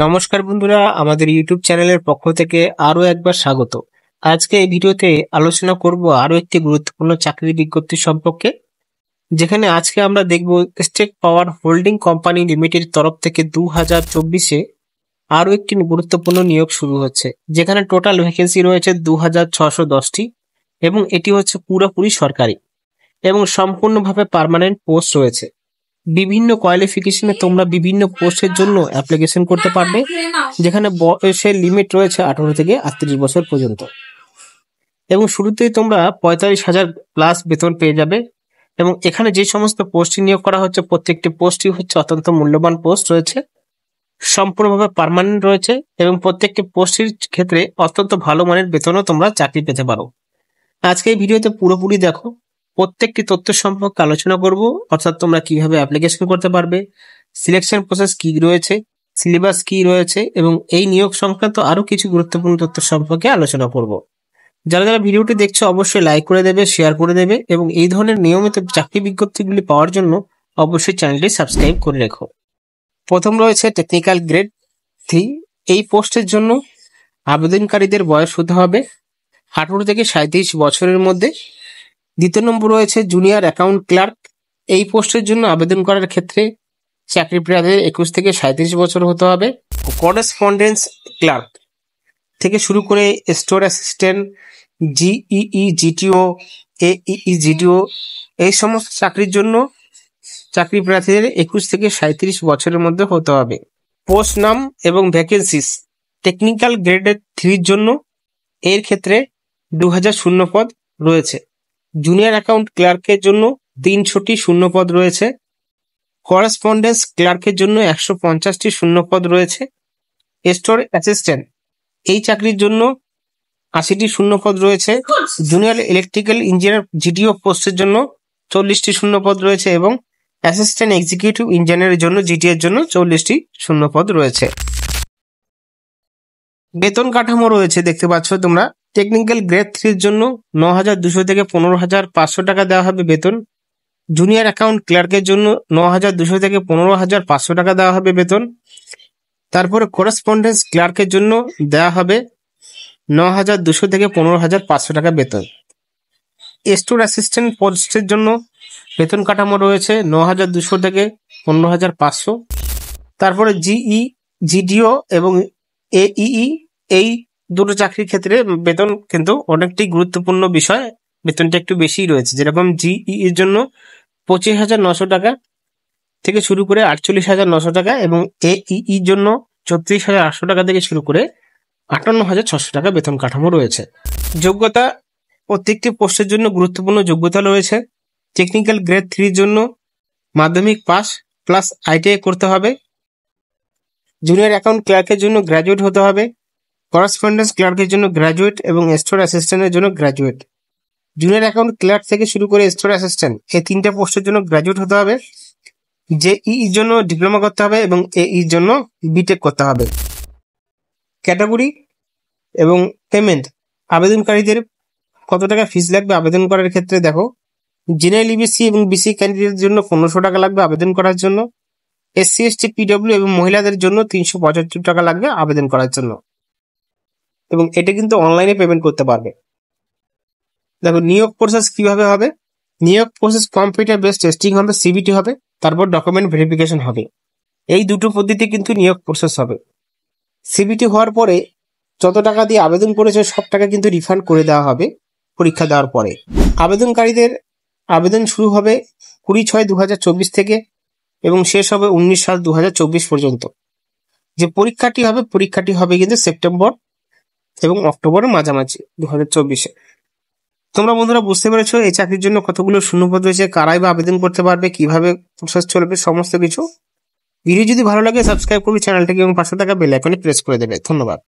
নমস্কার বন্ধুরা, আমাদের ইউটিউব চ্যানেলের পক্ষ থেকে আরো একবার স্বাগত। আজকে এই ভিডিওতে আলোচনা করব আরো একটি গুরুত্বপূর্ণ চাকরির বিজ্ঞপ্তি সম্পর্কে, যেখানে আজকে আমরা দেখব স্টেট পাওয়ার হোল্ডিং কোম্পানি লিমিটেড তরফ থেকে 2024-এ আরো একটি গুরুত্বপূর্ণ নিয়োগ শুরু হচ্ছে, যেখানে টোটাল ভ্যাকেন্সি রয়েছে 2610টি এবং এটি হচ্ছে পুরোপুরি সরকারি এবং সম্পূর্ণভাবে পার্মানেন্ট পোস্ট রয়েছে। বিভিন্ন কোয়ালিফিকেশনে তোমরা বিভিন্ন পোস্টের জন্য অ্যাপ্লিকেশন করতে পারবে, যেখানে বয়সের লিমিট রয়েছে 18 থেকে 38 বছর পর্যন্ত এবং শুরুতেই তোমরা 45,000 প্লাস বেতন পেয়ে যাবে। এবং এখানে যে সমস্ত পোস্টে নিয়োগ করা হচ্ছে প্রত্যেকটি পোস্টই হচ্ছে অত্যন্ত মূল্যবান পোস্ট রয়েছে, সম্পূর্ণভাবে পার্মানেন্ট রয়েছে এবং প্রত্যেকটি পোস্টের ক্ষেত্রে অত্যন্ত ভালো মানের বেতনও তোমরা চাকরি পেতে পারো। আজকে এই ভিডিওতে পুরোপুরি দেখো, প্রত্যেকটি তথ্য সম্পর্কে আলোচনা করব, অর্থাৎ তোমরা কিভাবে অ্যাপ্লিকেশন করতে পারবে, সিলেকশন প্রসেস কি রয়েছে, সিলেবাস কি রয়েছে এবং এই নিয়োগ সংক্রান্ত আরো কিছু গুরুত্বপূর্ণ তথ্য সম্পর্কে আলোচনা করব। যারা যারা ভিডিওটি দেখছো অবশ্যই লাইক করে দেবে, শেয়ার করে দেবে এবং এই ধরনের নিয়মিত চাকরি বিজ্ঞপ্তিগুলি পাওয়ার জন্য অবশ্যই চ্যানেলটি সাবস্ক্রাইব করে রেখো। প্রথম রয়েছে টেকনিক্যাল গ্রেড 3। এই পোস্টের জন্য আবেদনকারীদের বয়স হতে হবে 18 থেকে 37 বছরের মধ্যে। দ্বিতীয় নম্বর রয়েছে জুনিয়র অ্যাকাউন্ট ক্লার্ক। এই পোস্টের জন্য আবেদন করার ক্ষেত্রে চাকরি প্রার্থীদের 21 থেকে 37 বছর হতে হবে। করেসপন্ডেন্স ক্লার্ক থেকে শুরু করে স্টোর অ্যাসিস্ট্যান্ট, জিইই জিটিও, এইই জিটিও এই সমস্ত চাকরির জন্য চাকরি প্রার্থীদের 21 থেকে 37 বছরের মধ্যে হতে হবে। পোস্ট নাম এবং ভ্যাকেন্সিস। টেকনিক্যাল গ্রেডের 3 জন্য এর ক্ষেত্রে 2000 শূন্যপদ রয়েছে। জুনিয়র অ্যাকাউন্ট ক্লার্কের জন্য 300টি শূন্যপদ রয়েছে। করেসপন্ডেন্স ক্লার্কের জন্য 150টি শূন্যপদ রয়েছে। স্টোর অ্যাসিস্ট্যান্ট এই চাকরির জন্য 80টি শূন্যপদ রয়েছে। জুনিয়র ইলেকট্রিক্যাল ইঞ্জিনিয়ার জিটিও পোস্টের জন্য 40টি শূন্যপদ রয়েছে এবং অ্যাসিস্ট্যান্ট এক্সিকিউটিভ ইঞ্জিনিয়ারের জন্য জিটি এর জন্য 40টি শূন্যপদ রয়েছে। বেতন কাঠামো রয়েছে দেখতে পাচ্ছ তোমরা। টেকনিক্যাল গ্রেড 3 জন্য 9,200 থেকে 15,500 টাকা দেওয়া হবে বেতন। জুনিয়র অ্যাকাউন্ট ক্লার্কের জন্য 9,200 থেকে 15,500 টাকা দেওয়া হবে বেতন। তারপরে করেসপন্ডেন্স ক্লার্কের জন্য দেওয়া হবে 9,200 থেকে 15,500 টাকা বেতন। স্টোর অ্যাসিস্ট্যান্ট পোস্টের জন্য বেতন কাঠামো রয়েছে 9,200 থেকে 15,500। তারপরে জিই জিডিও এবং এইই এই দুটো চাকরির ক্ষেত্রে বেতন কিন্তু অনেকটি গুরুত্বপূর্ণ বিষয়, বেতনটা একটু বেশি রয়েছে। যেরকম জিই এর জন্য 25,900 টাকা থেকে শুরু করে 48,900 টাকা এবং এইই জন্য 34,800 টাকা থেকে শুরু করে 58,600 টাকা বেতন কাঠামো রয়েছে। যোগ্যতা, প্রত্যেকটি পোস্টের জন্য গুরুত্বপূর্ণ যোগ্যতা রয়েছে। টেকনিক্যাল গ্রেড 3 জন্য মাধ্যমিক পাস প্লাস আইটিআই করতে হবে। জুনিয়র অ্যাকাউন্ট ক্লার্কের জন্য গ্র্যাজুয়েট হতে হবে। করেসপন্ডেন্স ক্লার্কের জন্য গ্র্যাজুয়েট এবং স্টোর অ্যাসিস্ট্যান্টের জন্য গ্র্যাজুয়েট। জুনিয়র অ্যাকাউন্ট ক্লার্ক থেকে শুরু করে স্টোর অ্যাসিস্ট্যান্ট এই 3টে পোস্টের জন্য গ্র্যাজুয়েট হতে হবে। জেইই জন্য ডিপ্লোমা করতে হবে এবং এইই জন্য বিটেক করতে হবে। ক্যাটাগরি এবং পেমেন্ট, আবেদনকারীদের কত টাকা ফিস লাগবে আবেদন করার ক্ষেত্রে দেখো। জেনারেল ইবিসি এবং বিসি ক্যান্ডিডেটের জন্য 1500 টাকা লাগবে আবেদন করার জন্য। এসসি এসটি পিডব্লিউ এবং মহিলাদের জন্য 375 টাকা লাগবে আবেদন করার জন্য এবং এটা কিন্তু অনলাইনে পেমেন্ট করতে পারবে। দেখো নিয়োগ প্রসেস কিভাবে হবে। নিয়োগ প্রসেস কম্পিউটার বেসড টেস্টিং হবে, সিবিটি হবে, তারপর ডকুমেন্ট ভেরিফিকেশন হবে। এই দুটো পদ্ধতি কিন্তু নিয়োগ প্রসেস হবে। সিবিটি হওয়ার পরে যত টাকা দিয়ে আবেদন করেছে সব টাকা কিন্তু রিফান্ড করে দেওয়া হবে পরীক্ষা দেওয়ার পরে। আবেদনকারীদের আবেদন শুরু হবে 20/6/2024 থেকে এবং শেষ হবে 19/7/2024 পর্যন্ত। যে পরীক্ষাটি হবে কিন্তু সেপ্টেম্বর এবং অক্টোবরের মাঝামাঝি 2024-এ। তোমরা বন্ধুরা বুঝতে পেরেছো এই চাকরির জন্য কতগুলো শূন্যপদ রয়েছে, কারাই বা আবেদন করতে পারবে, কিভাবে প্রসেস চলবে, সমস্ত কিছু। ভিডিও যদি ভালো লাগে সাবস্ক্রাইব করবে চ্যানেলটাকে এবং পাশে থাকা বেল আইকনে প্রেস করে দেবে। ধন্যবাদ।